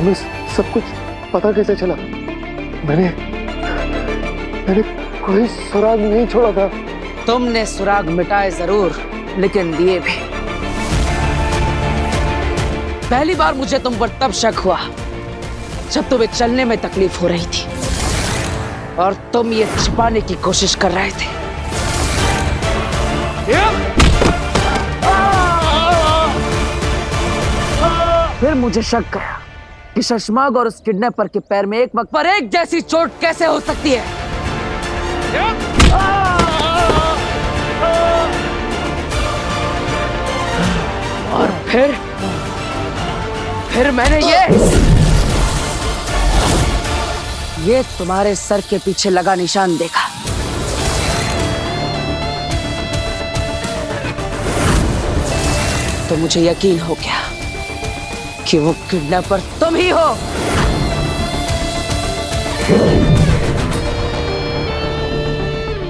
तुम्हें सब कुछ पता कैसे चला? मैंने कोई सुराग नहीं छोड़ा था। तुमने सुराग मिटाए जरूर, लेकिन दिए भी। पहली बार मुझे तुम पर तब शक हुआ जब तुम्हें चलने में तकलीफ हो रही थी और तुम ये छिपाने की कोशिश कर रहे थे। फिर मुझे शक गया कि शशमाग और उस किडनैपर के पैर में एक वक्त पर एक जैसी चोट कैसे हो सकती है। और फिर मैंने ये तुम्हारे सर के पीछे लगा निशान देखा। तो मुझे यकीन हो गया कि वो किडनैपर तुम ही हो।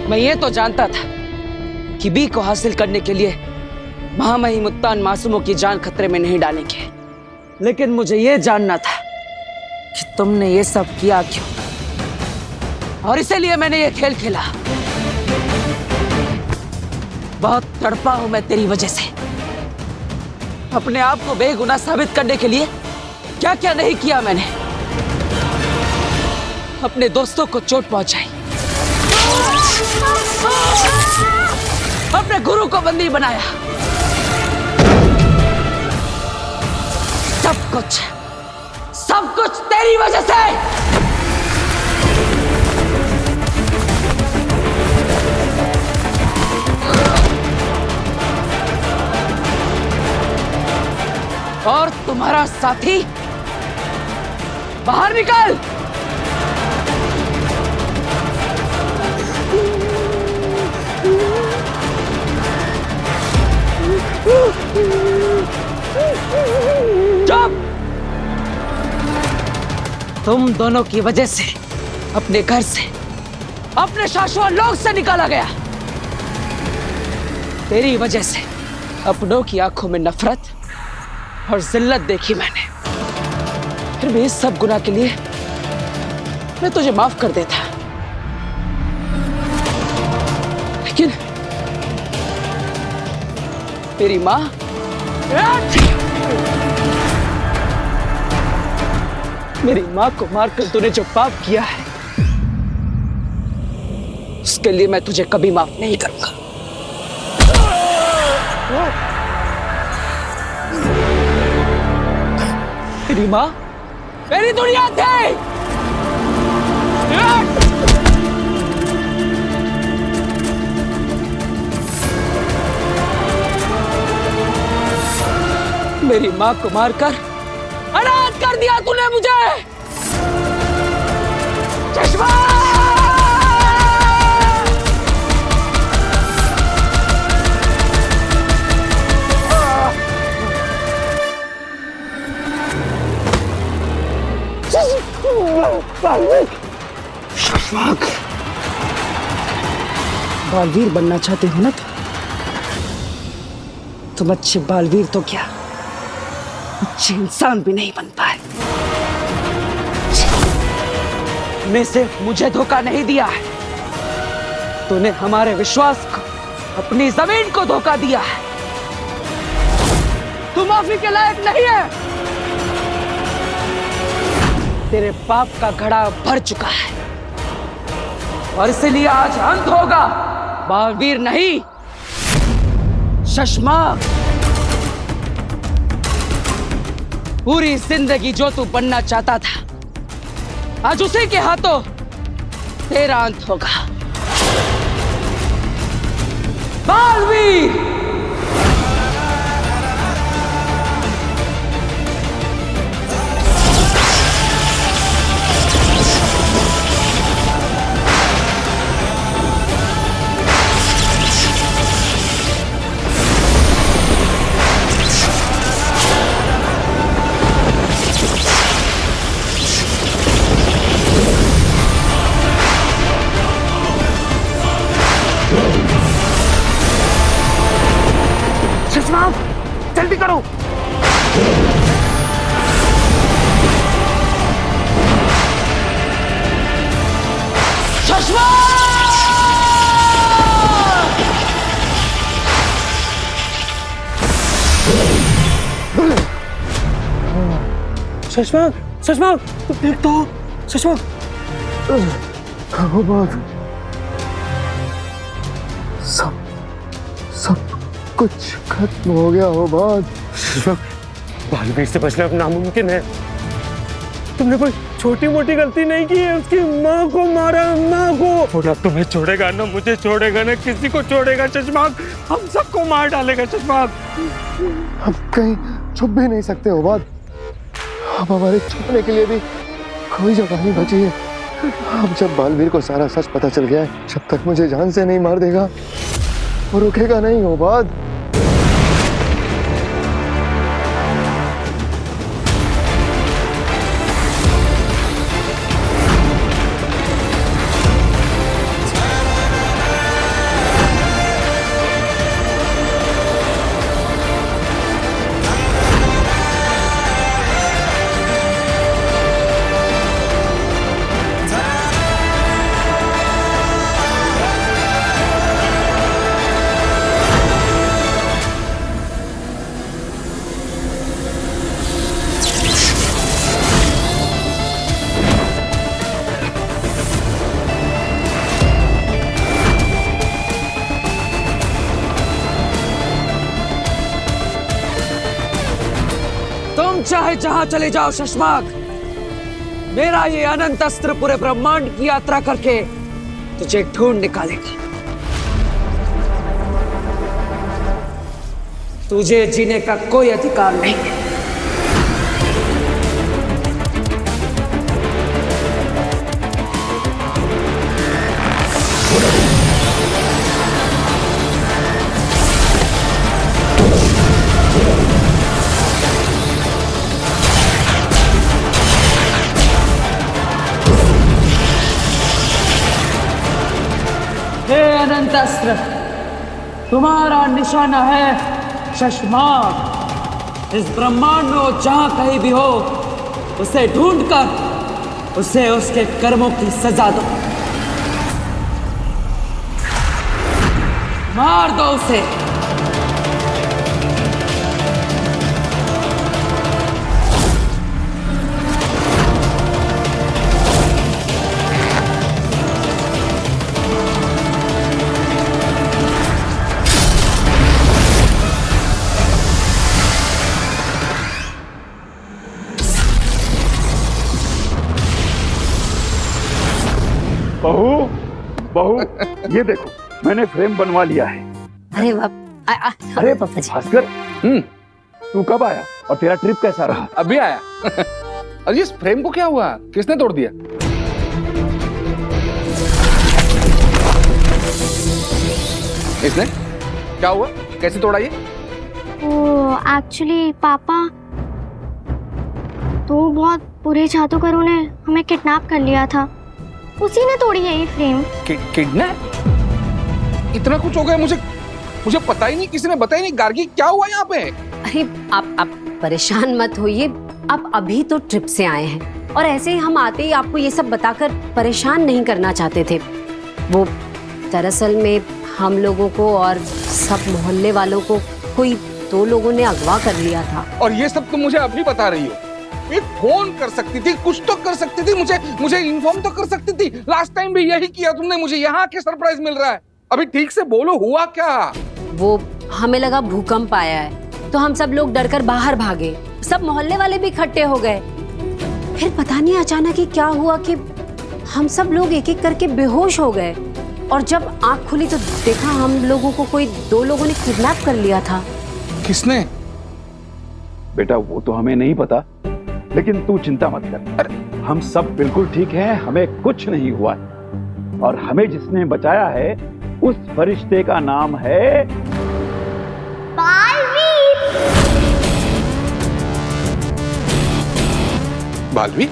मैं ये तो जानता था कि बी को हासिल करने के लिए महामहिम मुत्तान मासूमों की जान खतरे में नहीं डालेंगे, लेकिन मुझे ये जानना था कि तुमने ये सब किया क्यों, और इसीलिए मैंने ये खेल खेला। बहुत तड़पा हूं मैं तेरी वजह से। अपने आप को बेगुनाह साबित करने के लिए क्या क्या नहीं किया मैंने। अपने दोस्तों को चोट पहुंचाई, अपने गुरु को बंदी बनाया। सब कुछ तेरी वजह से। और तुम्हारा साथी बाहर निकल। चुप! तुम दोनों की वजह से अपने घर से, अपने शाश्वत लोक से निकाला गया। तेरी वजह से अपनों की आंखों में नफरत और जिल्लत देखी मैंने। फिर भी इस सब गुनाह के लिए मैं तुझे माफ कर देता, लेकिन तेरी माँ, मेरी माँ को मारकर तूने जो पाप किया है, उसके लिए मैं तुझे कभी माफ नहीं करूंगा। मेरी माँ मेरी दुनिया थी। मेरी माँ को मारकर अनाथ कर दिया तूने मुझे। चश्मा! शशमाग, बालवीर बनना चाहते हो ना तुम अच्छे बालवीर तो क्या, अच्छे इंसान भी नहीं बन पाए। तूने सिर्फ मुझे धोखा नहीं दिया है, तूने हमारे विश्वास को, अपनी जमीन को धोखा दिया है। तू माफी के लायक नहीं है। तेरे पाप का घड़ा भर चुका है और इसलिए आज अंत होगा। बालवीर नहीं, शशमाग। पूरी जिंदगी जो तू बनना चाहता था, आज उसी के हाथों तेरा अंत होगा। बालवीर! जल्दी करो। शशांक, शशांक, देख तो, शशांक। वो बात, सब कुछ खत्म हो गया। वो बात, शशांक, बालवीर से बचना अब नामुमकिन है। तुमने कोई छोटी मोटी गलती नहीं की है, उसकी माँ को मारा, माँ को। और अब तुम्हें छोड़ेगा ना, मुझे छोड़ेगा ना, किसी को छोड़ेगा शशांक, हम सबको मार डालेगा शशांक। हम कहीं छुप भी नहीं सकते हो बात, अब हमारे छुपने के लिए भी कोई जगह नहीं बची है। अब जब बालवीर को सारा सच पता चल गया है, जब तक मुझे जान से नहीं मार देगा वो रुकेगा नहीं। हो बात, तुम चाहे जहां चले जाओ शशांक, मेरा ये अनंत अस्त्र पूरे ब्रह्मांड की यात्रा करके तुझे ढूंढ निकालेगा। तुझे जीने का कोई अधिकार नहीं है। हे अनंत अस्त्र, तुम्हारा निशाना है शशांक। इस ब्रह्मांड में वो जहां कहीं भी हो, उसे ढूंढकर उसे उसके कर्मों की सजा दो। मार दो उसे। बहू, बहू, ये देखो मैंने फ्रेम बनवा लिया है। अरे अरे भास्कर, तू कब आया और तेरा ट्रिप कैसा रहा? अभी आया। अरे इस फ्रेम को क्या हुआ, किसने तोड़ दिया? इसने? क्या हुआ, कैसे तोड़ा ये? एक्चुअली पापा, तो बहुत बुरे जादूगरों ने हमें किडनैप कर लिया था, उसी ने तोड़ी है ये फ्रेम। किडनैप? इतना कुछ हो गया, मुझे पता ही नहीं, किसी ने बताया नहीं। गार्गी, क्या हुआ यहाँ पे? अरे आप परेशान मत होइए, आप अभी तो ट्रिप से आए हैं और ऐसे ही हम आते ही आपको ये सब बताकर परेशान नहीं करना चाहते थे। वो दरअसल में हम लोगों को और सब मोहल्ले वालों को कोई 2 लोगों ने अगवा कर लिया था। और ये सब तुम मुझे अभी बता रही हो? एक फोन कर सकती थी, कुछ तो कर सकती थी, मुझे इन्फॉर्म तो कर सकती थी। लास्ट टाइम भी यही किया तुमने, मुझे यहाँ के सरप्राइज मिल रहा है। अभी ठीक से बोलो, हुआ क्या? वो हमें लगा भूकंप आया है तो हम सब लोग डरकर बाहर भागे, सब मोहल्ले वाले भी इकट्ठे हो गए। फिर पता नहीं अचानक ही क्या हुआ कि हम सब लोग एक एक करके बेहोश हो गए और जब आंख खुली तो देखा हम लोगों को कोई 2 लोगों ने किडनैप कर लिया था। किसने? बेटा वो तो हमें नहीं पता, लेकिन तू चिंता मत कर। अरे हम सब बिल्कुल ठीक हैं, हमें कुछ नहीं हुआ है। और हमें जिसने बचाया है उस फरिश्ते का नाम है बालवीर। बालवीर?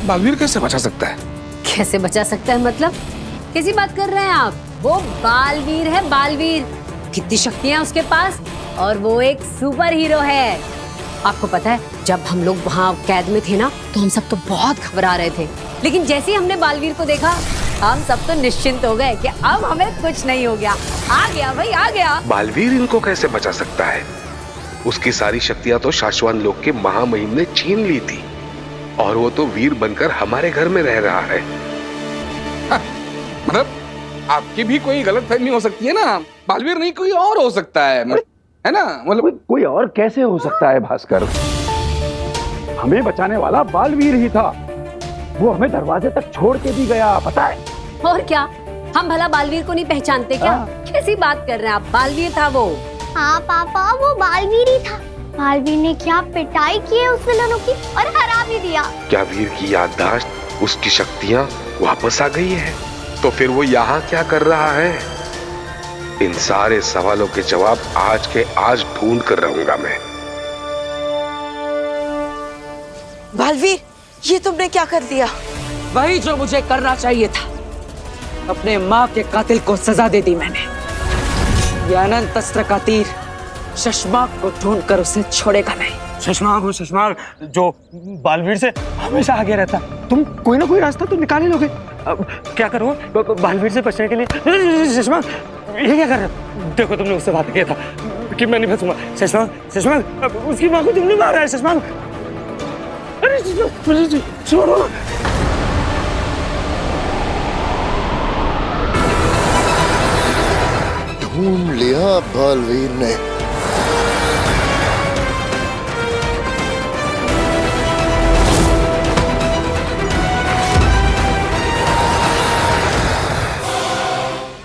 बालवीर कैसे बचा सकता है? कैसे बचा सकता है मतलब? कैसी बात कर रहे हैं आप? वो बालवीर है, बालवीर। कितनी शक्तियां उसके पास, और वो एक सुपर हीरो है। आपको पता है जब हम लोग वहाँ कैद में थे ना, तो हम सब तो बहुत घबरा रहे थे, लेकिन जैसे ही हमने बालवीर को देखा हम सब तो निश्चिंत हो गए कि अब हमें कुछ नहीं हो गया। आ गया भाई, आ गया। बालवीर इनको कैसे बचा सकता है? उसकी सारी शक्तियां तो शाश्वत लोक के महामहिम ने छीन ली थी। और वो तो वीर बनकर हमारे घर में रह रहा है। मतलब आपकी भी कोई गलतफहमी हो सकती है ना, बालवीर नहीं कोई और हो सकता है ना? मतलब कोई और कैसे हो सकता है भास्कर? हमें बचाने वाला बालवीर ही था। वो हमें दरवाजे तक छोड़ के भी गया, पता है? और क्या, हम भला बालवीर को नहीं पहचानते क्या? कैसी बात कर रहे हैं आप, बालवीर था वो। हाँ पापा, वो बालवीर ही था। बालवीर ने क्या पिटाई की है उस विलनों की, और हरा भी दिया। क्या वीर की याददाश्त, उसकी शक्तियां वापस आ गई है? तो फिर वो यहाँ क्या कर रहा है? इन सारे सवालों के जवाब आज के आज ढूंढ कर रहूंगा मैं। बालवीर, ये तुमने क्या कर दिया? वही जो मुझे करना चाहिए था। अपने माँ के कातिल को सजा दे दी मैंने। ये अनंत अस्त्र का तीर शशमाक को ढूंढकर उसे छोड़ेगा नहीं। शशमाक हो, शशमाक जो बालवीर से हमेशा आगे रहता। तुम कोई ना कोई रास्ता तो निकाल ही लोगे। अब क्या करो बालवीर से बचने के लिए? शशमाक ये क्या कर रहे हो? देखो तुमने उससे बात किया था कि मैं नहीं फंसूंगा। शशमाक, शशमाक उसकी माँ को तुमने मारा है। शशमाक, अरे छोड़ो। ढूंढ लिया बालवीर ने।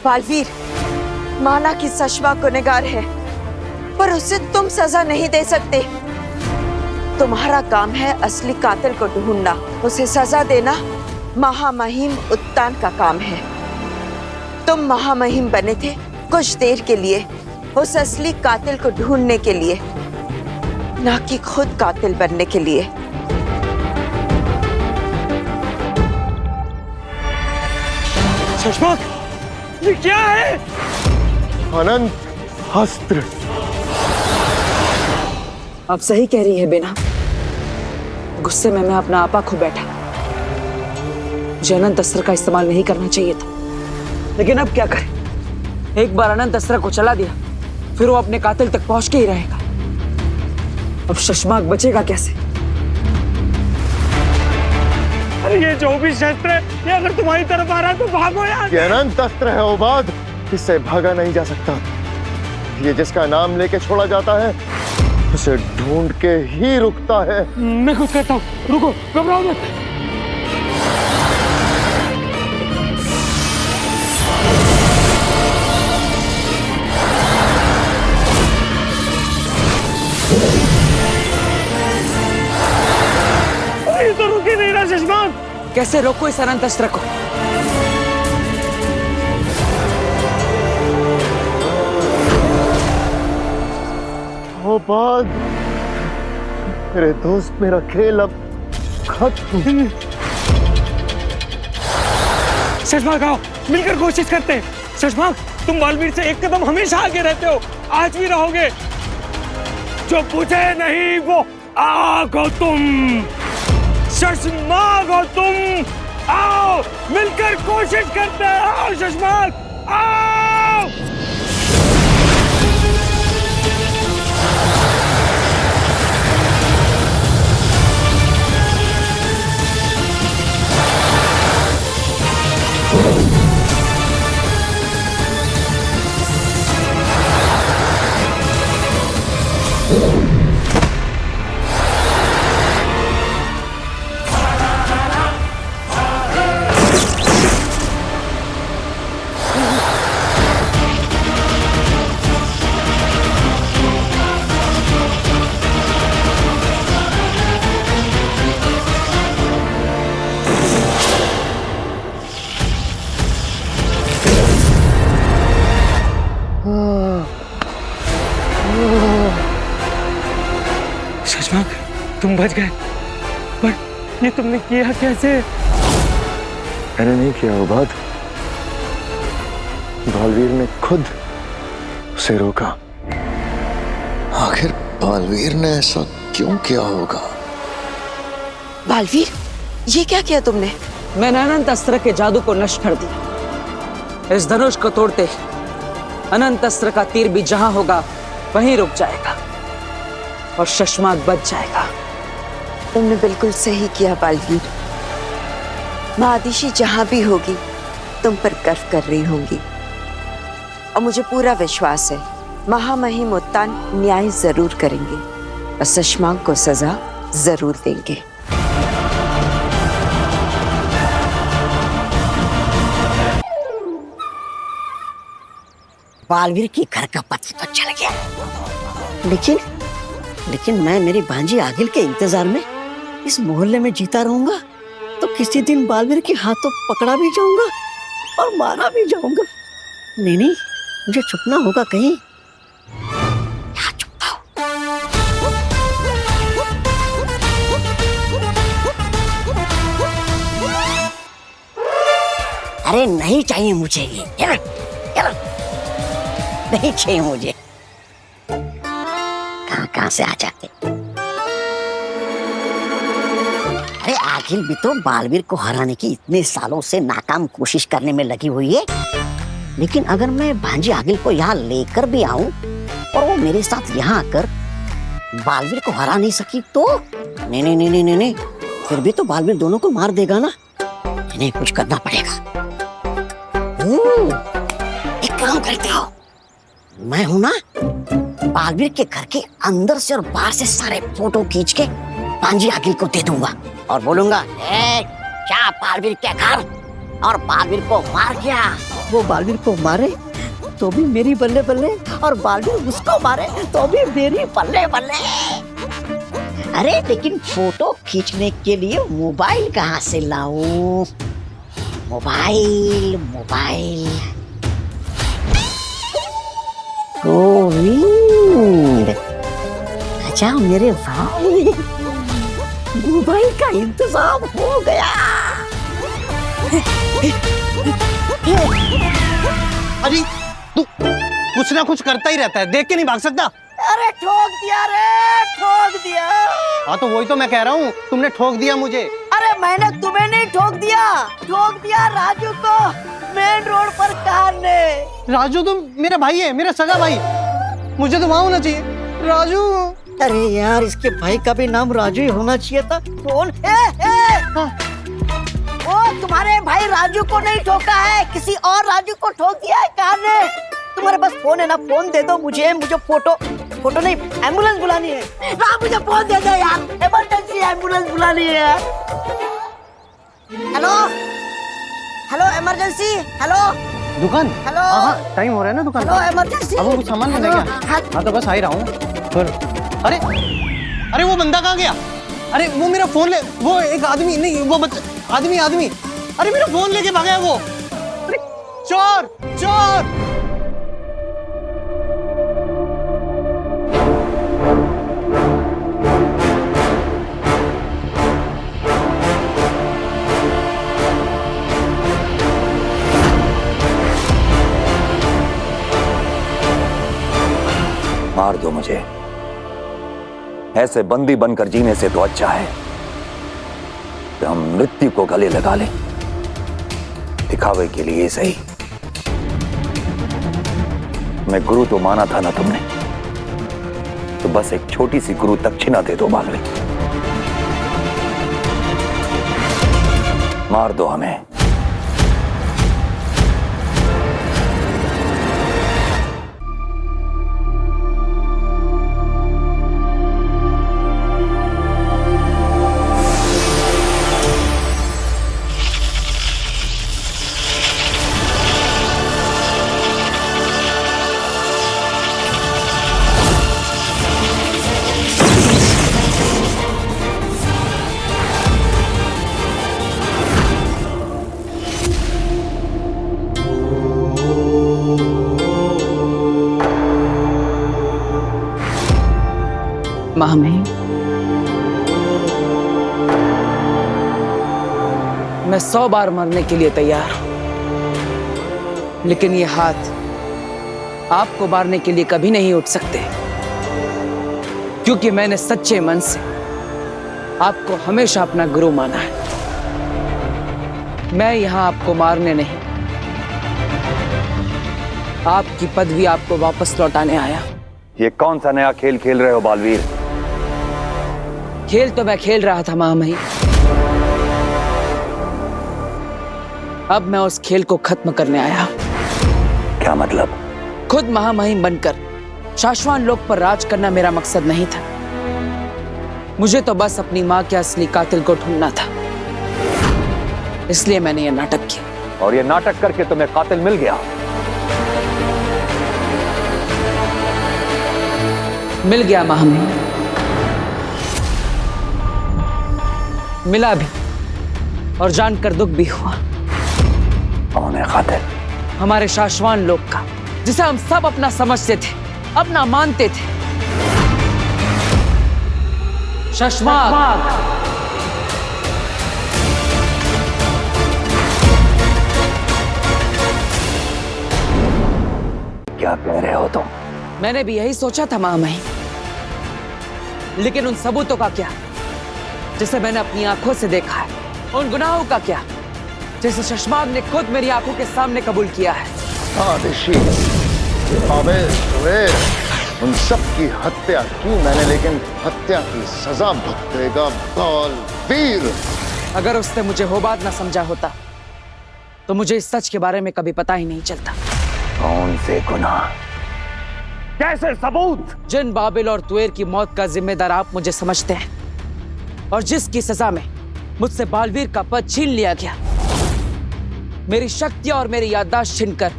बालवीर, माना कि शशमाक गुनहगार है, पर उसे तुम सजा नहीं दे सकते। तुम्हारा काम है असली कातिल को ढूंढना, उसे सजा देना महामहिम उत्तान का काम है। तुम महामहिम बने थे कुछ देर के लिए, उस असली कातिल को ढूंढने के लिए, ना कि खुद कातिल बनने के लिए। शशमाक, ये क्या है? अनंत अस्त्र। आप सही कह रही है बेना। गुस्से में मैं अपना आपा खो बैठा। मुझे अनंत अस्त्र का इस्तेमाल नहीं करना चाहिए था, लेकिन अब क्या करें? एक बार अनंत अस्त्र को चला दिया, फिर वो अपने कातिल तक पहुंच के ही रहेगा। अब शशमाक बचेगा कैसे? अरे ये जो भी शस्त्र है, ये अगर तुम्हारी तरफ आ रहा है तो भागो यार। ये अनंत अस्त्र है उबाद, इससे भागा नहीं जा सकता। ये जिसका नाम लेके छोड़ा जाता है, उसे ढूंढ के ही रुकता है। मैं कुछ कहता हूँ, रुको, घबराओ मत। ये तो रुक ही नहीं रहा शशमाक। कैसे रोको इस अनंत अस्त्र को? उबाद, मेरे दोस्त, मेरा खेल अब खत्म। शशमाक आओ, मिलकर कोशिश करते हैं। शशमाक, तुम बालवीर से एक कदम हमेशा आगे रहते हो, आज भी रहोगे। जो पूछे नहीं वो आओ तुम। शशमाक हो तुम, आओ मिलकर कोशिश करते हैं। आओ शशमाक, आओ। शशमाक, तुम बच गए, पर ये तुमने किया कैसे? मैंने नहीं किया उबाद, बालवीर ने खुद उसे रोका। आखिर बालवीर ने ऐसा क्यों किया होगा? बालवीर, ये क्या किया तुमने? मैंने अनंत अस्त्र के जादू को नष्ट कर दिया। इस धनुष को तोड़ते ही अनंत अस्त्र का तीर भी जहां होगा वहीं रुक जाएगा और शशमाक बच जाएगा। तुमने बिल्कुल सही किया बालवीर। माँ आदिशी जहां भी होगी तुम पर गर्व कर रही होंगी, और मुझे पूरा विश्वास है महामहिम उत्तान न्याय जरूर करेंगे और शशांक को सजा जरूर देंगे। बालवीर के घर का पता तो चल गया, लेकिन मैं मेरी भांजी आगिल के इंतजार में इस मोहल्ले में जीता रहूंगा तो किसी दिन बालवीर के हाथों पकड़ा भी जाऊंगा और मारा भी जाऊंगा। नहीं, मुझे छुपना होगा कहीं। यहाँ छुपता हूँ। अरे नहीं चाहिए मुझे ये, नहीं चाहिए मुझे। कहां से आ जाते। अरे आखिर भी तो बालवीर को हराने की इतने सालों से नाकाम कोशिश करने में लगी हुई है, लेकिन अगर मैं भांजी आगिल को यहाँ लेकर भी आऊं और वो मेरे साथ यहाँ आकर बालवीर को हरा नहीं सकी तो नहीं, फिर भी तो बालवीर दोनों को मार देगा ना। इन्हें कुछ करना पड़ेगा। एक काम करता हूँ, मैं हूं ना, बालवीर के घर के अंदर से और बाहर से सारे फोटो खींच के भांजी आगिल को दे दूंगा और बोलूंगा क्या बालवीर के घर और बालवीर को मार गया। वो बालवीर को मारे तो भी मेरी बल्ले बल्ले, और बालवीर उसको मारे तो भी मेरी बल्ले बल्ले। अरे लेकिन फोटो खींचने के लिए मोबाइल कहाँ से लाऊं? मोबाइल गोविंद, अच्छा मेरे भाई, मोबाइल का इंतजाम हो गया। अरे तू कुछ ना कुछ करता ही रहता है, देख के नहीं भाग सकता। अरे ठोक दिया रे, ठोक दिया। हाँ तो वही तो मैं कह रहा हूँ, तुमने ठोक दिया मुझे। अरे मैंने तुम्हें नहीं ठोक दिया राजू को मेन रोड पर कार ने। राजू तुम मेरा भाई है, मेरा सगा भाई, मुझे तो वहाँ होना चाहिए। राजू, अरे यार इसके भाई का भी नाम राजू ही होना चाहिए था। कौन वो तुम्हारे भाई राजू को नहीं ठोका है, किसी और राजू को ठोक दिया है कार ने। तुम्हारे पास फोन है ना, फोन दे दो मुझे फोटो नहीं, एम्बुलेंस बुलानी है। मुझे फोन दे दो यार, इमरजेंसी एम्बुलेंस बुलानी है यार। हेलो इमरजेंसी, हेलो दुकान। हेलो, हाँ टाइम हो रहा है ना दुकान। Hello emergency. अब वो कुछ सामान लेने गया। हाँ तो बस आ ही रहा हूँ। अरे वो बंदा कहाँ गया? अरे वो मेरा फोन ले, वो एक आदमी नहीं, वो आदमी, अरे मेरा फोन लेके भागा है वो। अरे चोर। मार दो मुझे, ऐसे बंदी बनकर जीने से तो अच्छा है कि हम मृत्यु को गले लगा लें, दिखावे के लिए सही। मैं गुरु तो माना था ना तुमने, तो बस एक छोटी सी गुरु दक्षिणा दे दो मालवी। मार दो हमें। महामहिम, मैं 100 बार मरने के लिए तैयार हूं, लेकिन ये हाथ आपको मारने के लिए कभी नहीं उठ सकते, क्योंकि मैंने सच्चे मन से आपको हमेशा अपना गुरु माना है। मैं यहां आपको मारने नहीं, आपकी पदवी आपको वापस लौटाने आया। ये कौन सा नया खेल खेल रहे हो बालवीर? खेल तो मैं खेल रहा था महामहिम, अब मैं उस खेल को खत्म करने आया। क्या मतलब? खुद महामहिम बनकर शाश्वान लोक पर राज करना मेरा मकसद नहीं था। मुझे तो बस अपनी माँ के असली कातिल को ढूंढना था, इसलिए मैंने यह नाटक किया। और ये नाटक करके तुम्हें कातिल मिल गया? मिल गया महामहिम, मिला भी और जानकर दुख भी हुआ। कौन है कातिल? हमारे शाश्वान लोक का, जिसे हम सब अपना समझते थे, अपना मानते थे। शशमाग। क्या कह रहे हो तुम? मैंने भी यही सोचा था महामहिम, लेकिन उन सबूतों का क्या जिसे मैंने अपनी आंखों से देखा है? उन गुनाहों का क्या जिसे शशमाग ने खुद मेरी आंखों के सामने कबूल किया है? हाँ ऋषि, बाबेल, जुबैर, उन सब की हत्या की मैंने, लेकिन हत्या की सजा भुगतेगा बालवीर। अगर उसने मुझे होबाद ना समझा होता तो मुझे इस सच के बारे में कभी पता ही नहीं चलता। कौन से गुनाह? कैसे सबूत? जिन बाबिल और तुएर की मौत का जिम्मेदार आप मुझे समझते हैं, और जिसकी सजा में मुझसे बालवीर का पद छीन लिया गया, मेरी शक्तियां और मेरी याददाश्त छीनकर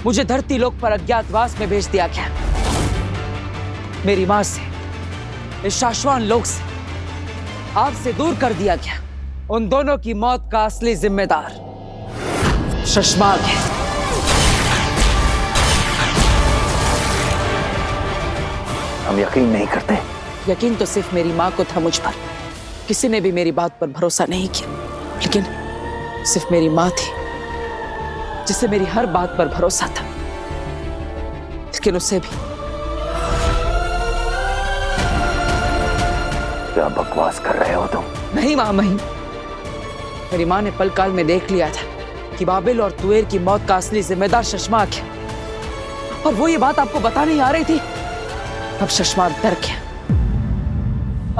मुझे धरती लोक पर अज्ञातवास में भेज दिया गया। मेरी मां से, इस शाश्वान लोक से, आपसे दूर कर दिया गया। उन दोनों की मौत का असली जिम्मेदार शशमाग है। हम यकीन नहीं करते। यकीन तो सिर्फ मेरी मां को था मुझ पर, किसी ने भी मेरी बात पर भरोसा नहीं किया। लेकिन सिर्फ मेरी मां थी जिसे मेरी हर बात पर भरोसा था, लेकिन उसे भी। क्या बकवास कर रहे हो तुम? नहीं महामहिम, मेरी मां ने पल काल में देख लिया था कि बाबिल और तुएर की मौत का असली जिम्मेदार शशमाग है, और वो ये बात आपको बता नहीं आ रही थी। अब शशमाग डर गया।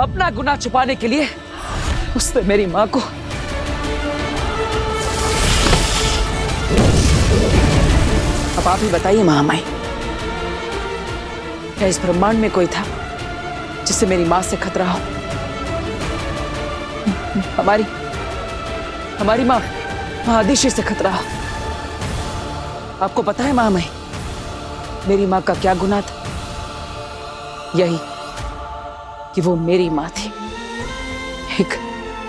अपना गुनाह छुपाने के लिए उसने मेरी मां को अब आप ही बताइए महामहिम, क्या इस ब्रह्मांड में कोई था जिससे मेरी मां से खतरा हो? हमारी मां आदिशि से खतरा हो। आपको पता है महामहिम, मेरी मां का क्या गुनाह था? यही कि वो मेरी मां थी,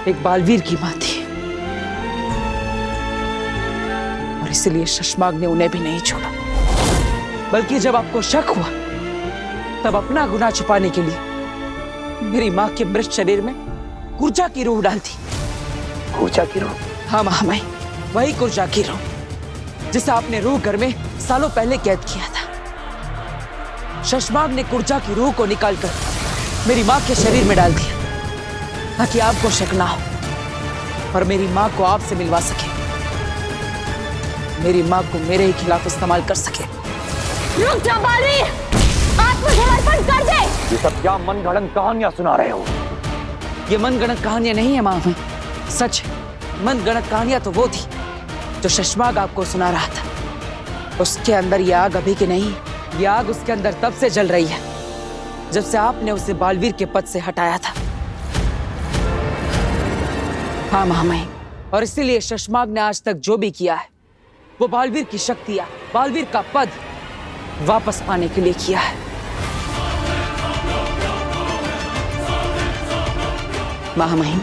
एक बालवीर की मां थी, और इसलिए शशमाग ने उन्हें भी नहीं छोड़ा। बल्कि जब आपको शक हुआ, तब अपना गुनाह छुपाने के लिए मेरी मां के मृत शरीर में कुर्जा की रूह डाल दी। कुर्जा की रूह? हाँ महामहिम, वही कुर्जा की रूह जिसे आपने रूह घर में सालों पहले कैद किया था। शशमाग ने कुर्जा की रूह को निकालकर मेरी मां के शरीर में डाल दिया, ताकि आपको शक ना हो और मेरी मां को आपसे मिलवा सके, मेरी मां को मेरे ही खिलाफ इस्तेमाल कर सके। रुक जा बालवीर, आत्मसमर्पण कर दे। ये सब क्या मनगढ़ंत कहानियां सुना रहे हो? ये मनगढ़ंत कहानियां नहीं है महामहिम, सच है। मनगढ़ंत कहानियां तो वो थी जो शशमाग आपको सुना रहा था। उसके अंदर ये आग अभी की नहीं, ये आग उसके अंदर तब से जल रही है जब से आपने उसे बालवीर के पद से हटाया था। हाँ महामहिम, और इसीलिए शशमाग ने आज तक जो भी किया है वो बालवीर की शक्तियां, बालवीर का पद वापस पाने के लिए किया है। महामहिम,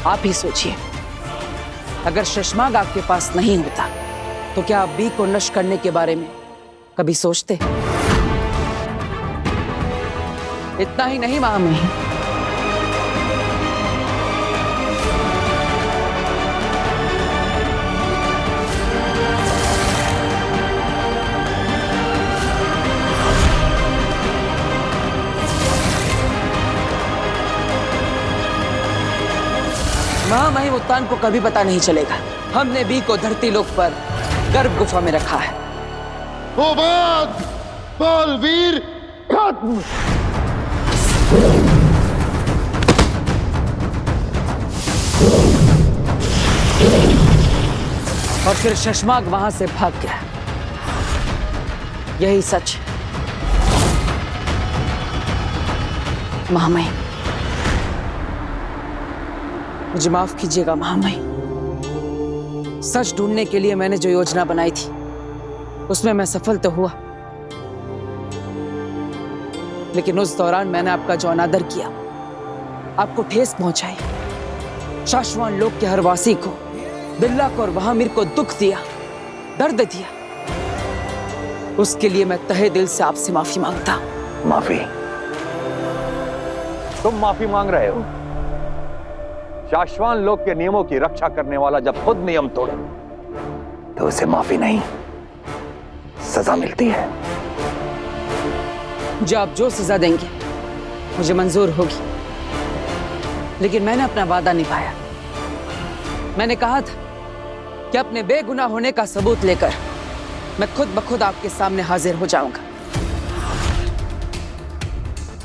आप ही सोचिए, अगर शशमाग आपके पास नहीं होता तो क्या आप बी को नष्ट करने के बारे में कभी सोचते? इतना ही नहीं महामहिम, महामहिम उत्तान को कभी पता नहीं चलेगा। हमने बी को धरती लोक पर गर्भ गुफा में रखा है। होबाद, बालवीर खत्म। और फिर शशमाक वहां से भाग गया। यही सच है। महामहिम, मुझे माफ कीजिएगा महामहिम। सच ढूंढने के लिए मैंने जो योजना बनाई थी उसमें मैं सफल तो हुआ, लेकिन उस दौरान मैंने आपका जो अनादर किया, आपको ठेस पहुंचाई, शाश्वान लोक के हर वासी को, बिल्ला को और वहामिर को दुख दिया, दर्द दिया, उसके लिए मैं तहे दिल से आपसे माफी मांगता हूं। माफी? तुम माफी मांग रहे हो? शाश्वान लोक के नियमों की रक्षा करने वाला जब खुद नियम तोड़े तो उसे माफी नहीं, सजा मिलती है। मुझे आप जो सजा देंगे मुझे मंजूर होगी, लेकिन मैंने अपना वादा निभाया। मैंने कहा था कि अपने बेगुनाह होने का सबूत लेकर मैं खुद ब खुद आपके सामने हाजिर हो जाऊंगा।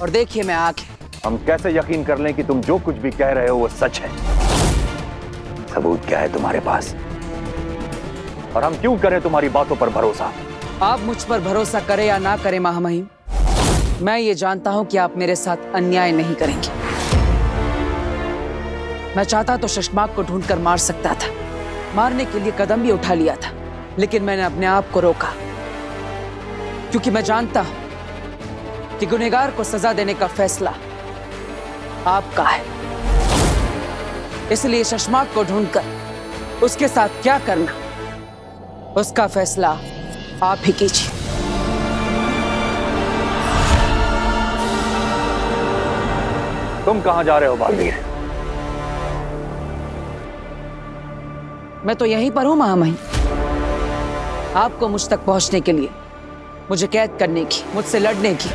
और देखिए मैं आ गया। हम कैसे यकीन कर लें कि तुम जो कुछ भी कह रहे हो वो सच है? सबूत क्या है तुम्हारे पास? और हम क्यों करें तुम्हारी बातों पर भरोसा? आप मुझ पर भरोसा करें या ना करें महामहिम, मैं ये जानता हूं कि आप मेरे साथ अन्याय नहीं करेंगे। मैं चाहता तो शशमाक को ढूंढकर मार सकता था, मारने के लिए कदम भी उठा लिया था, लेकिन मैंने अपने आप को रोका, क्योंकि मैं जानता हूं कि गुनहगार को सजा देने का फैसला आपका है। इसलिए शशमाक को ढूंढकर उसके साथ क्या करना, उसका फैसला आप ही कीजिए। तुम कहां जा रहे हो बालवीर? मैं तो यहीं पर हूं महामहिम। आपको मुझ तक पहुंचने के लिए मुझे कैद करने की, मुझसे लड़ने की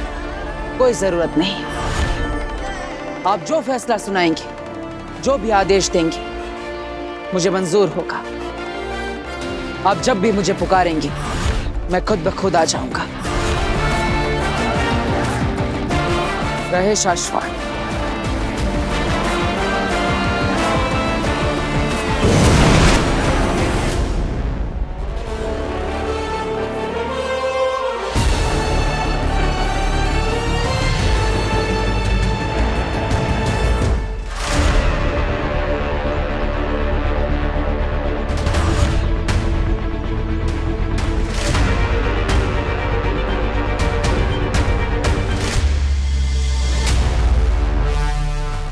कोई जरूरत नहीं। आप जो फैसला सुनाएंगे, जो भी आदेश देंगे, मुझे मंजूर होगा। आप जब भी मुझे पुकारेंगे मैं खुद ब खुद आ जाऊंगा। रहे शाश्वान।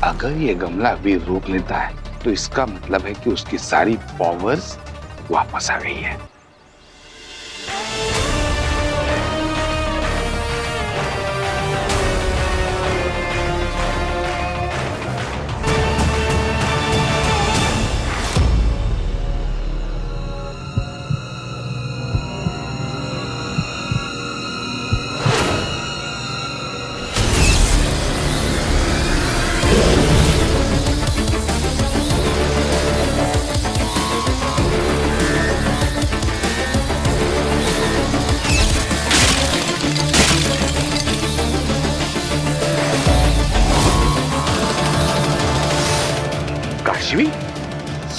अगर ये गमला वीर रूप लेता है तो इसका मतलब है कि उसकी सारी पावर्स वापस आ गई है।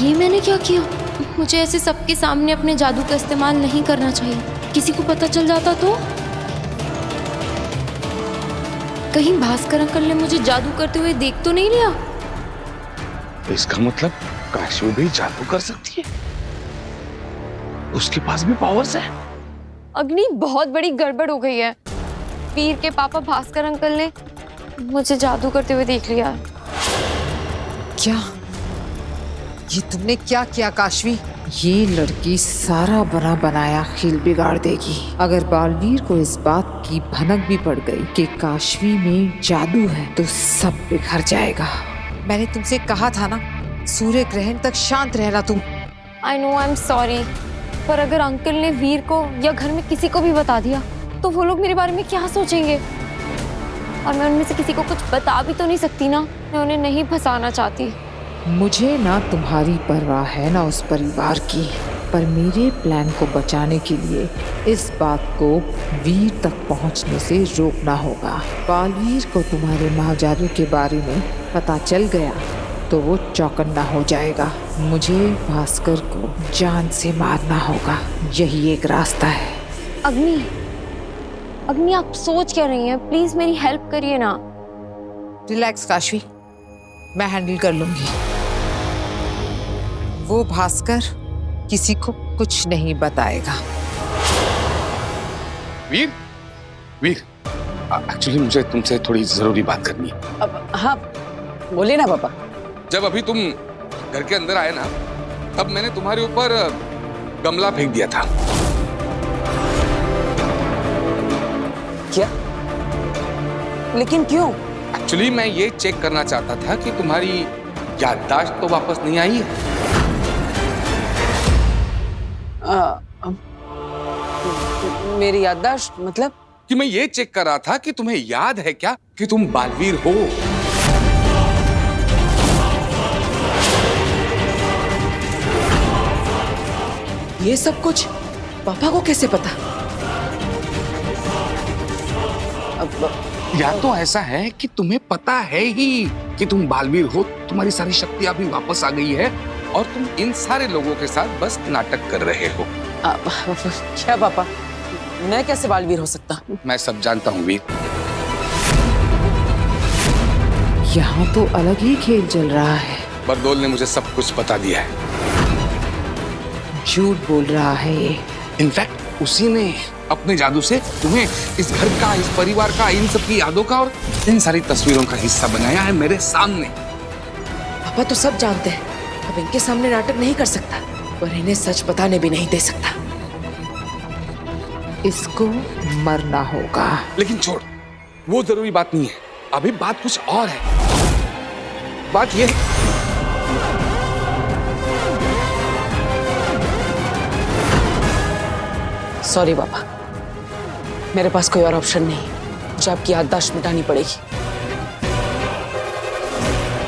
ये मैंने क्या किया? मुझे ऐसे सबके सामने अपने जादू का इस्तेमाल नहीं करना चाहिए। किसी को पता चल जाता तो? कहीं भास्कर अंकल ने मुझे जादू करते हुए देख तो नहीं लिया? तो इसका मतलब काशी भी जादू कर सकती है, उसके पास भी पावर्स है। अग्नि, बहुत बड़ी गड़बड़ हो गई है। वीर के पापा भास्कर अंकल ने मुझे जादू करते हुए देख लिया। क्या ये तुमने क्या किया काशवी? ये लड़की सारा बना बनाया खेल बिगाड़ देगी। अगर बालवीर को इस बात की भनक भी पड़ गई कि काशवी में जादू है तो सब बिखर जाएगा। मैंने तुमसे कहा था ना, सूर्य ग्रहण तक शांत रहना तुम। I know, I am sorry, पर अगर अंकल ने वीर को या घर में किसी को भी बता दिया तो वो लोग मेरे बारे में क्या सोचेंगे? और मैं उनमें से किसी को कुछ बता भी तो नहीं सकती ना, मैं उन्हें नहीं फंसाना चाहती। मुझे ना तुम्हारी परवाह है ना उस परिवार की, पर मेरे प्लान को बचाने के लिए इस बात को वीर तक पहुंचने से रोकना होगा। बालवीर को तुम्हारे महाजादू के बारे में पता चल गया तो वो चौकन्ना हो जाएगा। मुझे भास्कर को जान से मारना होगा, यही एक रास्ता है। अग्नि, अग्नि आप सोच क्या रही हैं? प्लीज मेरी हेल्प करिए ना। रिलैक्स काशवी, मैं हैंडल कर लूंगी। वो भास्कर किसी को कुछ नहीं बताएगा। वीर, वीर, एक्चुअली मुझे तुमसे थोड़ी जरूरी बात करनी है। अब हाँ बोलिए ना पापा। जब अभी तुम घर के अंदर आए ना, तब मैंने तुम्हारे ऊपर गमला फेंक दिया था। क्या? लेकिन क्यों? एक्चुअली मैं ये चेक करना चाहता था कि तुम्हारी याददाश्त तो वापस नहीं आई है। मेरी याददाश्त मतलब? कि मैं ये चेक कर रहा था कि तुम्हें याद है क्या कि तुम बालवीर हो। ये सब कुछ पापा को कैसे पता? या तो ऐसा है कि तुम्हें पता है ही कि तुम बालवीर हो, तुम्हारी सारी शक्तियां भी वापस आ गई है और तुम इन सारे लोगों के साथ बस नाटक कर रहे हो। क्या पापा, मैं कैसे बालवीर हो सकता? मैं सब जानता हूँ वीर। यहाँ तो अलग ही खेल चल रहा है। बरदौल ने मुझे सब कुछ बता दिया है। झूठ बोल रहा है ये। इनफैक्ट उसी ने अपने जादू से तुम्हें इस घर का, इस परिवार का, इन सब की यादों का और इन सारी तस्वीरों का हिस्सा बनाया है मेरे सामने। पापा तो सब जानते हैं, अब इनके सामने नाटक नहीं कर सकता, पर इन्हें सच बताने भी नहीं दे सकता। इसको मरना होगा। लेकिन छोड़, वो जरूरी बात नहीं है। अभी बात कुछ और है। बात ये है, सॉरी पापा, मेरे पास कोई और ऑप्शन नहीं, मुझे आपकी याददाश्त मिटानी पड़ेगी।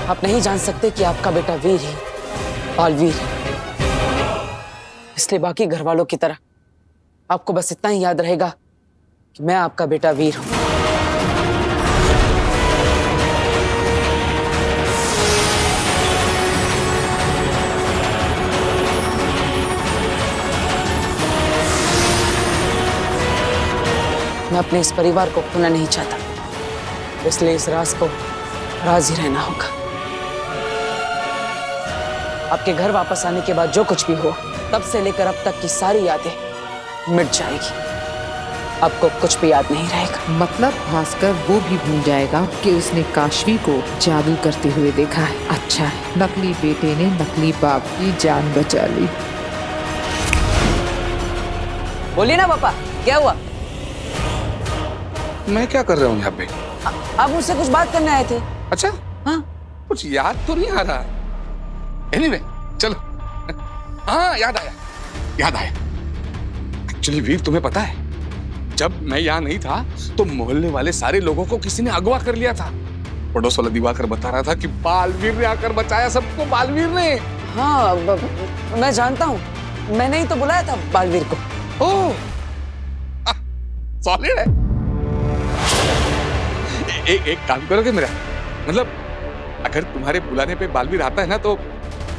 आप नहीं जान सकते कि आपका बेटा वीर ही बालवीर है, इसलिए बाकी घर वालों की तरह आपको बस इतना ही याद रहेगा कि मैं आपका बेटा वीर हूं। मैं अपने इस परिवार को खोना नहीं चाहता, इसलिए इस राज को राज ही रहना होगा। आपके घर वापस आने के बाद जो कुछ भी हुआ, तब से लेकर अब तक की सारी यादें मिट जाएगी। आपको कुछ भी याद नहीं रहेगा। मतलब भास्कर वो भी भूल जाएगा कि उसने काशवी को जादू करते हुए देखा है। अच्छा है, नकली बेटे ने नकली बाप की जान बचा ली। बोलिए ना पापा, क्या हुआ? मैं क्या कर रहा हूँ यहाँ पे? आप मुझसे कुछ बात करने आए थे। अच्छा, हाँ, कुछ याद तो नहीं आ रहा। एनीवे, चलो। हाँ, याद आया, याद आया। एक्चुअली वीर, तुम्हें पता है, जब मैं यहाँ नहीं था तो मोहल्ले वाले सारे लोगों को किसी ने अगवा कर लिया था। पड़ोस वाला दिवाकर बता रहा था कि बालवीर ने आकर बचाया सबको, बालवीर ने। हाँ, मैं जानता हूँ, मैंने ही तो बुलाया था बालवीर को। ओह, सॉलिड है। एक काम करोगे मेरा? मतलब अगर तुम्हारे बुलाने पे बालवीर आता है ना, तो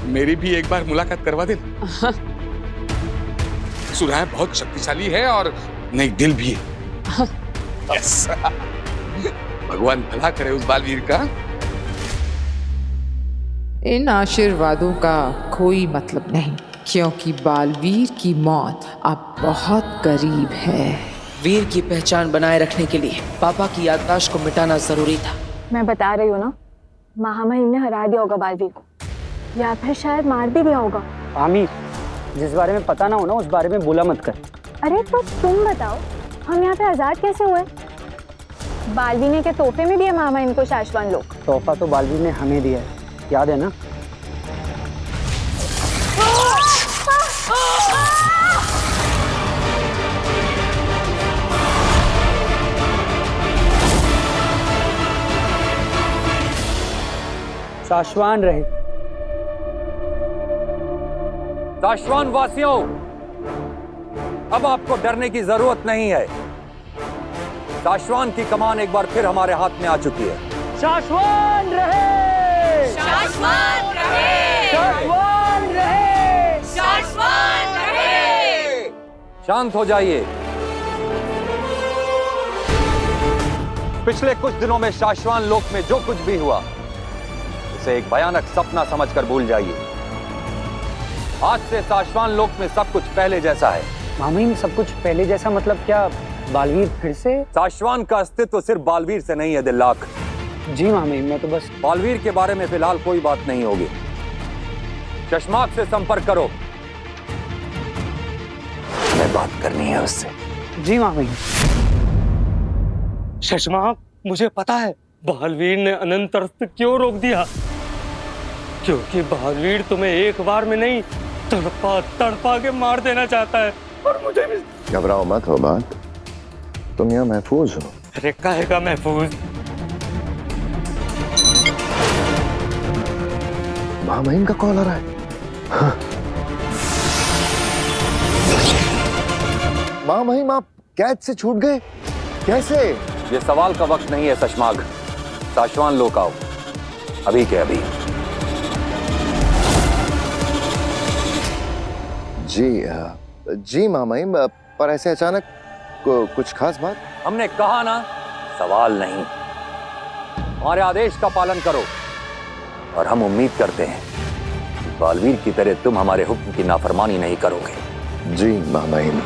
मेरी भी एक बार मुलाकात करवा देना। सुना है बहुत शक्तिशाली है और नहीं, दिल भी है। यस। भगवान भला करे उस बालवीर का। इन आशीर्वादों का कोई मतलब नहीं, क्योंकि बालवीर की मौत अब बहुत करीब है। वीर की पहचान बनाए रखने के लिए पापा की याददाश्त को मिटाना जरूरी था। मैं बता रही हूँ ना, महामहिम ने हरा दिया होगा बालवीर को, या फिर शायद मार भी दिया होगा। आमिर, जिस बारे में पता ना हो ना, उस बारे में बोला मत कर। अरे तो तुम बताओ, हम यहाँ पे आजाद कैसे हुए? बालवीर ने के तोहफे में दिए महामहिम को शाश्वान लोग। तोहफा तो बालवीर ने हमें दिया है, याद है ना? शाश्वान रहे। शाश्वान वासियों, अब आपको डरने की जरूरत नहीं है। शाश्वान की कमान एक बार फिर हमारे हाथ में आ चुकी है। शाश्वान रहे। शाश्वत रहे, शाश्वत रहे, शाश्वत रहे। शांत हो जाइए। पिछले कुछ दिनों में शाश्वत लोक में जो कुछ भी हुआ उसे एक भयानक सपना समझकर भूल जाइए। आज से शाश्वत लोक में सब कुछ पहले जैसा है। मामी, सब कुछ पहले जैसा मतलब क्या? बालवीर फिर से? शाश्वत का अस्तित्व सिर्फ बालवीर से नहीं है दिल्लाक। जी मामी, मैं तो बस बालवीर के बारे में फिलहाल कोई बात नहीं होगी। चश्माक से संपर्क करो, हमें बात करनी है उससे। जी मामी। शशमाक, मुझे पता है बालवीर ने अनंत अर्थ क्यों रोक दिया। क्योंकि बालवीर तुम्हें एक बार में नहीं तड़पा तड़पा के मार देना चाहता है। और मुझे भी। घबराओ मत हो बात, तुम यहाँ महफूज हो। अरे काहेगा महफूज? महामहिम का कॉल आ रहा है। हाँ। महामहिम, आप कैद से छूट गए कैसे? ये सवाल का वक्त नहीं है शशमाग। शाश्वत लोक आओ, अभी के अभी। जी महामहिम, पर ऐसे अचानक कुछ खास बात? हमने कहा ना, सवाल नहीं। हमारे आदेश का पालन करो और हम उम्मीद करते हैं कि बालवीर की तरह तुम हमारे हुक्म की नाफरमानी नहीं करोगे। जी महामहिम।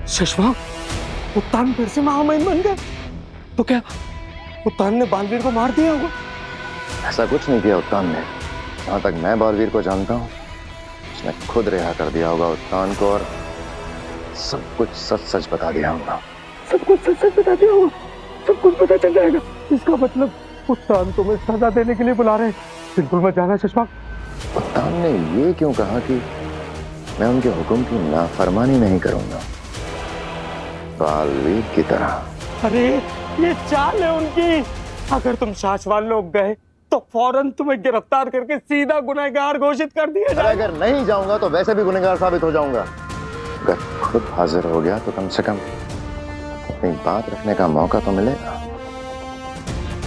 शशमाक, उत्तान फिर से महामहिम बन गए? तो क्या उत्तान ने बालवीर को मार दिया होगा? ऐसा कुछ नहीं किया उत्तान ने। जहां तक मैं बालवीर को जानता हूँ, उसने खुद रिहा कर दिया होगा उत्तान को और सब कुछ सच सच बता दिया होगा। सब कुछ सच सच बता दिया होगा? सब कुछ पता चल जाएगा? इसका मतलब उत्तान तुम्हें सजा देने के लिए बुला रहे हैं। बिल्कुल मत जाना शशमाक। उत्तान ने ये क्यों कहा कि मैं उनके हुक्म की नाफरमानी नहीं करूंगा, बालवीर की तरह? अरे ये चाल है उनकी। अगर तुम शाश्वत लोक गए तो फौरन तुम्हें गिरफ्तार करके सीधा गुनहगार घोषित कर दिया जाए। अगर नहीं जाऊंगा तो वैसे भी गुनहगार साबित हो जाऊंगा। अगर खुद हाजिर हो गया तो कम से कम अपनी बात रखने का मौका तो मिलेगा।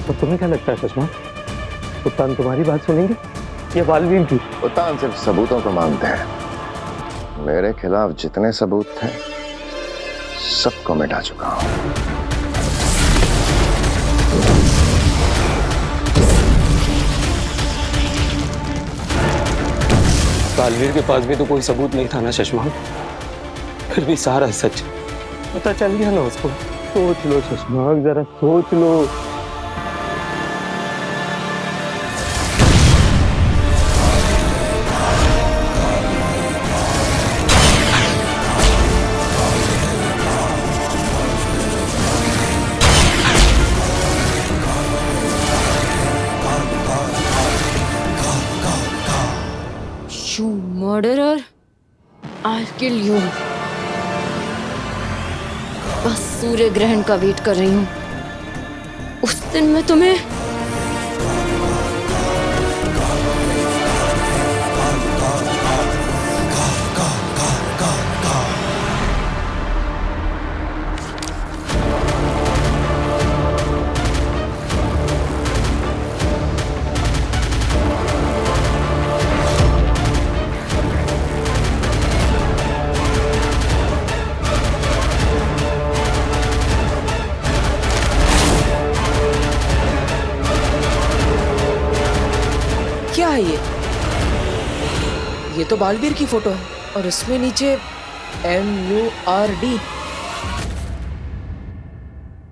तो तुम्हें क्या लगता है शशमाक, उत्तान तुम्हारी बात सुनेंगे या बालवीर की? उत्तान सिर्फ सबूतों को मांगते हैं। मेरे खिलाफ जितने सबूत थे सबको मिटा चुका हूं। बालवीर के पास भी तो कोई सबूत नहीं था ना शशमाक, फिर भी सारा सच पता चल गया ना उसको। सोच लो शशमाक, जरा सोच लो। You murderer, I'll kill you. बस सूर्य ग्रहण का वेट कर रही हूँ। उस दिन मैं तुम्हें क्या है ये तो बालवीर की फोटो है और इसमें नीचे MURD।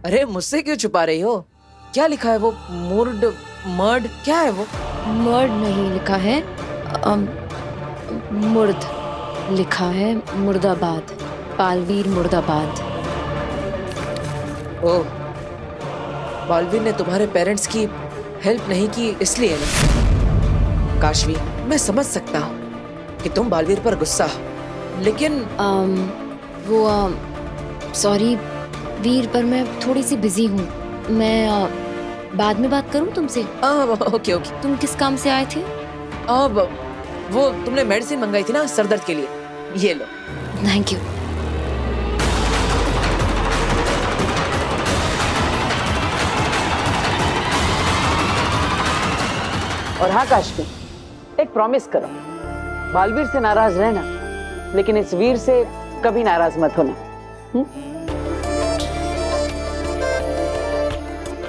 अरे मुझसे क्यों छुपा रही हो? क्या लिखा है वो? मर्ड क्या है वो? मर्ड नहीं लिखा है, मुर्द लिखा है। मुर्दाबाद, बालवीर मुर्दाबाद। ओ, बालवीर ने तुम्हारे पेरेंट्स की हेल्प नहीं की इसलिए ना? काशवी, मैं समझ सकता हूँ कि तुम बालवीर पर गुस्सा हो, लेकिन सॉरी वीर, पर मैं थोड़ी सी बिजी हूँ। मैं बाद में बात करूँ तुमसे? Okay okay. तुम किस काम से आए थे? अब वो तुमने मेडिसिन मंगाई थी ना सर दर्द के लिए, ये लो। Thank you. और हाँ काश्मी, एक प्रॉमिस करो, बालवीर से नाराज रहना, लेकिन इस वीर से कभी नाराज मत होना।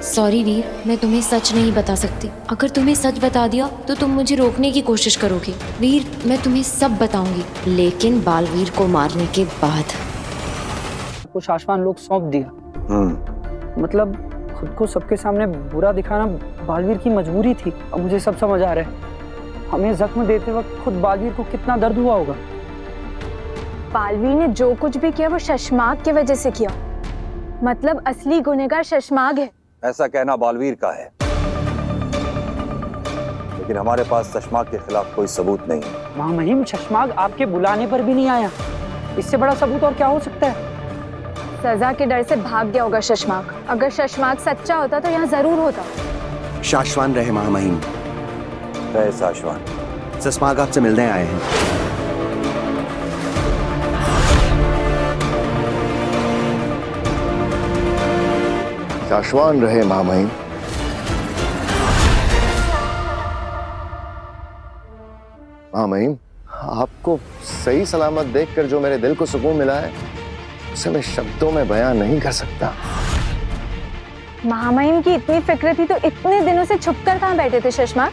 सॉरी वीर, मैं तुम्हें सच नहीं बता सकती। अगर तुम्हें सच बता दिया तो तुम मुझे रोकने की कोशिश करोगे। वीर, मैं तुम्हें सब बताऊंगी, लेकिन बालवीर को मारने के बाद। कुछ आसमान लोग सौंप दिया। मतलब खुद को सबके सामने बुरा दिखाना बालवीर की मजबूरी थी। अब मुझे सब समझ आ रहा है। हमें जख्म देते वक्त खुद बालवीर को कितना दर्द हुआ होगा। बालवीर ने जो कुछ भी किया वो शशमाग की वजह से किया। मतलब असली गुनहगार शशमाग है। ऐसा कहना बालवीर का है, लेकिन हमारे पास शशमाग के खिलाफ कोई सबूत नहीं है। महामहिम, शशमाग आपके बुलाने पर भी नहीं आया। इससे बड़ा सबूत और क्या हो सकता है? सजा के डर से भाग गया होगा शशमाग। अगर शशमाग सच्चा होता तो यहाँ जरूर होता। शाश्वान रहे महामहिम। जय शाश्वान। शशमाग आपसे मिलने आए हैं। शाश्वान रहे महामहिम। महामहिम, आपको सही सलामत देखकर जो मेरे दिल को सुकून मिला है उसे मैं शब्दों में बयां नहीं कर सकता। महामहिम की इतनी फिक्र थी तो इतने दिनों से छुपकर कहाँ बैठे थे शशमाग?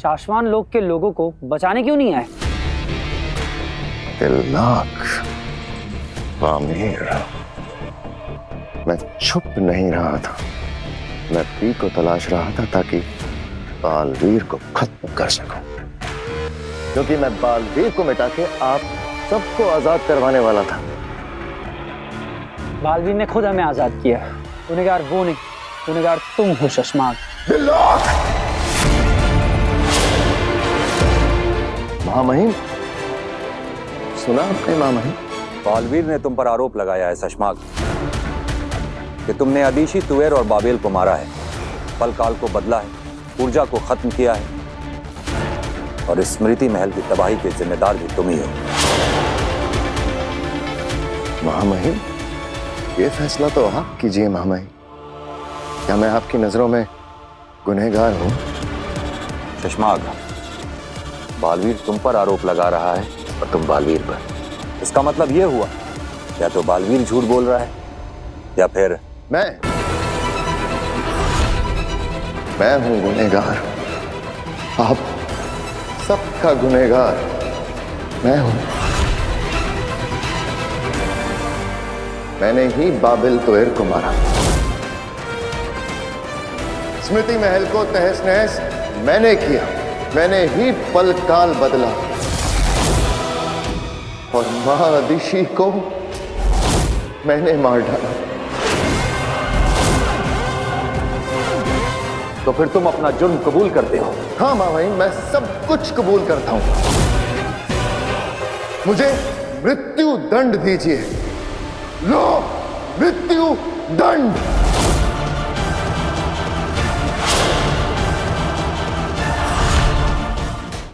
शाश्वान लोग के लोगों को बचाने क्यों नहीं आए? दिलनाक पामीर, मैं छुप नहीं रहा था। मैं पी को तलाश रहा था ताकि बालवीर को खत्म कर सकूं, क्योंकि मैं बालवीर को मिटा के आप सबको आजाद करवाने वाला था। बालवीर ने खुद हमें आजाद किया। गुनहगार वो नहीं, गुनहगार तुम हो शशमाग। महामहिम, सुना आपने महामहिम? बालवीर ने तुम पर आरोप लगाया है शशमाग कि तुमने अदीशी, तुवेर और बाबेल को मारा है, पल काल को बदला है, ऊर्जा को खत्म किया है, और स्मृति महल की तबाही के जिम्मेदार भी तुम ही हो। महामहिम, ये फैसला तो आप कीजिए महामहिम। क्या मैं आपकी नजरों में गुनहगार हूं? शशमाग, बालवीर तुम पर आरोप लगा रहा है और तुम बालवीर पर। इसका मतलब ये हुआ या तो बालवीर झूठ बोल रहा है या फिर मैं हूं गुनहगार। आप सबका गुनहगार मैं हूं। मैंने ही बाबिल तुवेर को मारा। स्मृति महल को तहस नहस मैंने किया। मैंने ही पल काल बदला और मां अदिशी को मैंने मार डाला। तो फिर तुम अपना जुर्म कबूल करते हो? हाँ महामहिम, मैं सब कुछ कबूल करता हूं। मुझे मृत्यु दंड दीजिए। लो, मृत्यु दंड।